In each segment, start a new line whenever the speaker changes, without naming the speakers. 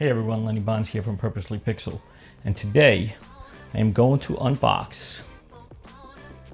Hey everyone, Lenny Bonds here from Purposely Pixel, and today I am going to unbox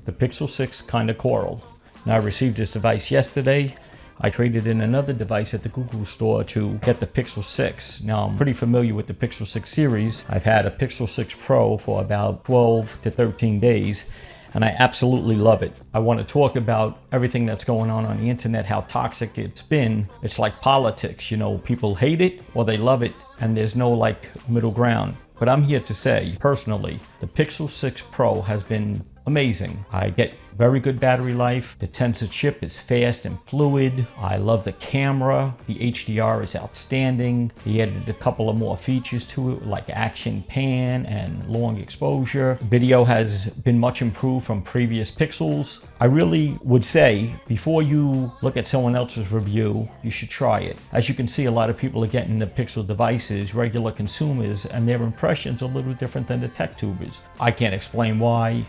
the Pixel 6 Kinda Coral. Now I received this device yesterday. I traded in another device at the Google store to get the Pixel 6. Now I'm pretty familiar with the Pixel 6 series. I've had a Pixel 6 Pro for about 12 to 13 days. And I absolutely love it. I want to talk about everything that's going on the internet, how toxic it's been. It's like politics, you know, people hate it or they love it, and there's no like middle ground. But I'm here to say, personally, the Pixel 6 Pro has been amazing. I get very good battery life. The tensor chip is fast and fluid. I love the camera. The HDR is outstanding. They added a couple of more features to it, like action pan and long exposure. Video has been much improved from previous Pixels. I really would say, before you look at someone else's review, you should try it. As you can see, a lot of people are getting the Pixel devices, regular consumers, and their impressions are a little different than the tech tubers. I can't explain why.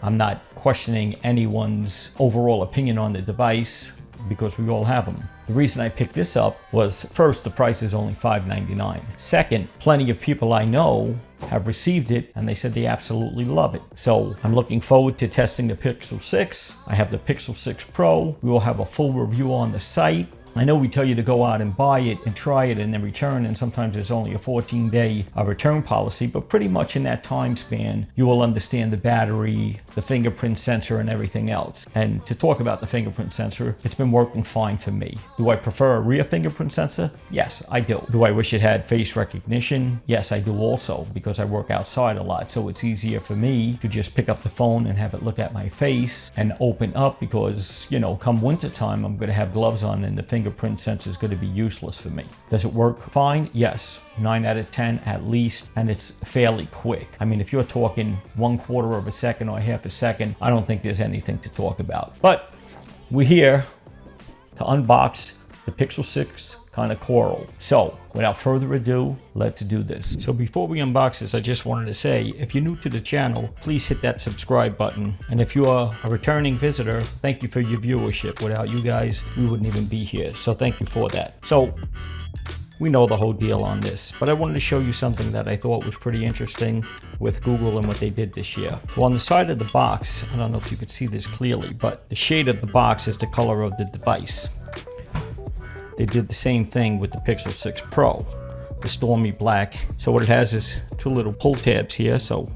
I'm not questioning anyone's overall opinion on the device because we all have them. The reason I picked this up was, first, the price is only $5.99. Second, plenty of people I know have received it and they said they absolutely love it. So I'm looking forward to testing the Pixel 6. I have the Pixel 6 Pro. We will have a full review on the site. I know we tell you to go out and buy it and try it and then return, and sometimes there's only a 14-day return policy, but pretty much in that time span, you will understand the battery, the fingerprint sensor, and everything else. And to talk about the fingerprint sensor, it's been working fine for me. Do I prefer a rear fingerprint sensor? Yes, I do. Do I wish it had face recognition? Yes, I do also, because I work outside a lot, so it's easier for me to just pick up the phone and have it look at my face and open up, because, you know, come wintertime, I'm going to have gloves on and the fingerprint sensor is going to be useless for me. Does it work fine? Yes. 9 out of 10 at least, and it's fairly quick. I mean, if you're talking 1/4 of a second or half a second, I don't think there's anything to talk about. But we're here to unbox the Pixel 6 Kinda Coral. So without further ado, let's do this. So before we unbox this, I just wanted to say, if you're new to the channel, please hit that subscribe button. And if you are a returning visitor, thank you for your viewership. Without you guys, we wouldn't even be here. So thank you for that. So we know the whole deal on this, but I wanted to show you something that I thought was pretty interesting with Google and what they did this year. So on the side of the box, I don't know if you could see this clearly, but the shade of the box is the color of the device. They did the same thing with the Pixel 6 Pro, the stormy black. So what it has is two little pull tabs here, so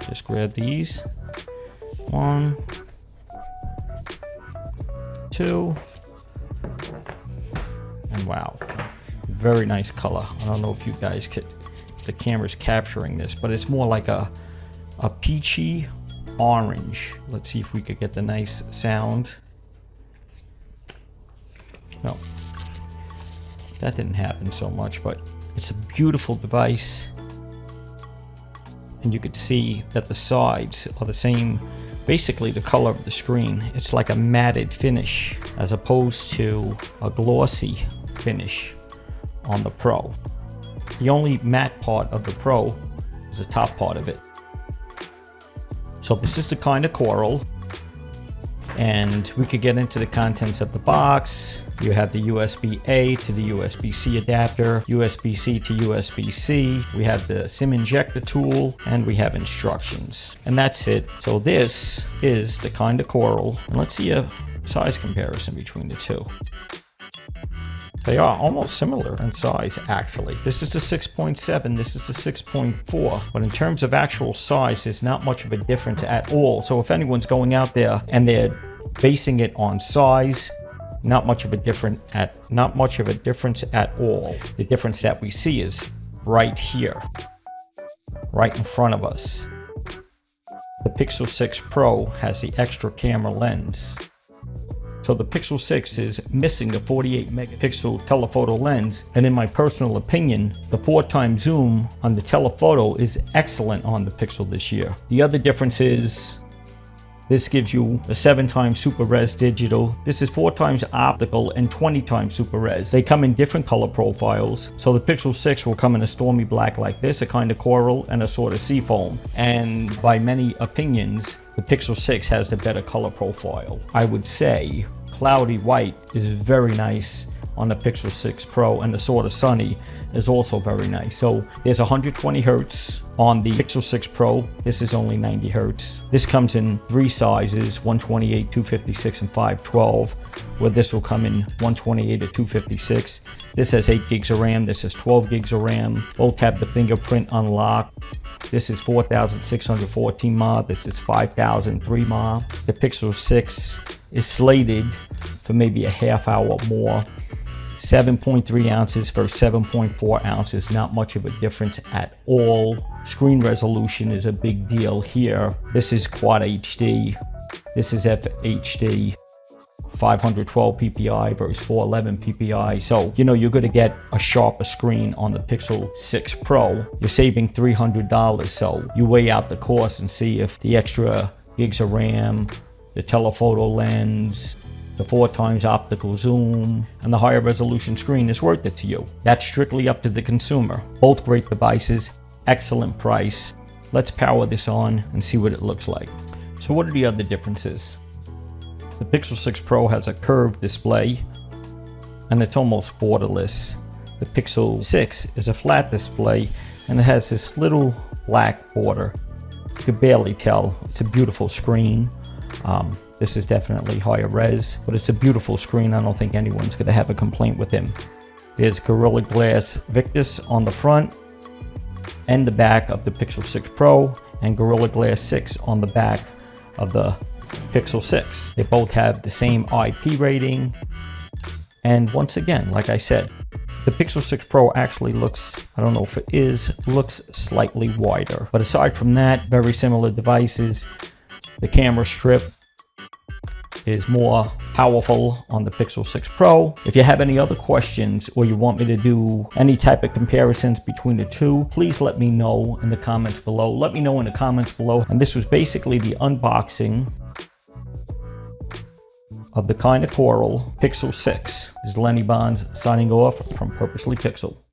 just grab these. 1, 2, and wow, very nice color. I don't know if you guys could, if the camera's capturing this, but it's more like a peachy orange. Let's see if we could get the nice sound. No, that didn't happen so much, but it's a beautiful device. And you could see that the sides are the same, basically the color of the screen. It's like a matted finish as opposed to a glossy finish on the Pro. The only matte part of the Pro is the top part of it. So this is the Kinda Coral. And we could get into the contents of the box. You have the USB-A to the USB-C adapter, USB-C to USB-C. We have the SIM injector tool, and we have instructions. And that's it. So this is the Kinda Coral. And let's see a size comparison between the two. They are almost similar in size, actually. This is the 6.7, this is the 6.4. But in terms of actual size, there's not much of a difference at all. So if anyone's going out there and they're basing it on size, not much of a difference at all. The difference that we see is right here, right in front of us. The Pixel 6 Pro has the extra camera lens. So the Pixel 6 is missing the 48 megapixel telephoto lens, and in my personal opinion, the 4x zoom on the telephoto is excellent on the Pixel this year. The other difference is this gives you a 7x super res digital. This is 4x optical and 20x super res. They come in different color profiles. So the Pixel 6 will come in a stormy black like this, a kind of coral, and a sort of seafoam. And by many opinions, the Pixel 6 has the better color profile. I would say cloudy white is very nice on the Pixel 6 Pro, and the Sort of Sunny is also very nice. So there's 120 Hertz on the Pixel 6 Pro. This is only 90 Hertz. This comes in 3 sizes, 128, 256, and 512, where this will come in 128 or 256. This has 8 gigs of RAM. This has 12 gigs of RAM. Both have the fingerprint unlock. This is 4,614 mAh. This is 5,003 mAh. The Pixel 6 is slated for maybe a half hour more. 7.3 ounces versus 7.4 ounces, not much of a difference at all. Screen resolution is a big deal here. This is Quad HD. This is FHD. 512 ppi versus 411 ppi. So, you know, you're going to get a sharper screen on the Pixel 6 Pro. You're saving $300. So you weigh out the cost and see if the extra gigs of RAM, the telephoto lens, the 4x optical zoom, and the higher resolution screen is worth it to you. That's strictly up to the consumer. Both great devices, excellent price. Let's power this on and see what it looks like. So what are the other differences? The Pixel 6 Pro has a curved display, and it's almost borderless. The Pixel 6 is a flat display, and it has this little black border. You can barely tell. It's a beautiful screen. This is definitely higher res, but it's a beautiful screen. I don't think anyone's going to have a complaint with him. There's Gorilla Glass Victus on the front and the back of the Pixel 6 Pro, and Gorilla Glass 6 on the back of the Pixel 6. They both have the same IP rating. And once again, like I said, the Pixel 6 Pro actually looks, I don't know if it is, looks slightly wider. But aside from that, very similar devices. The camera strip is more powerful on the Pixel 6 Pro. If you have any other questions or you want me to do any type of comparisons between the two, please let me know in the comments below. Let me know in the comments below. And this was basically the unboxing of the Kinda Coral Pixel 6. This is Lenny Bonds signing off from Purposely Pixel.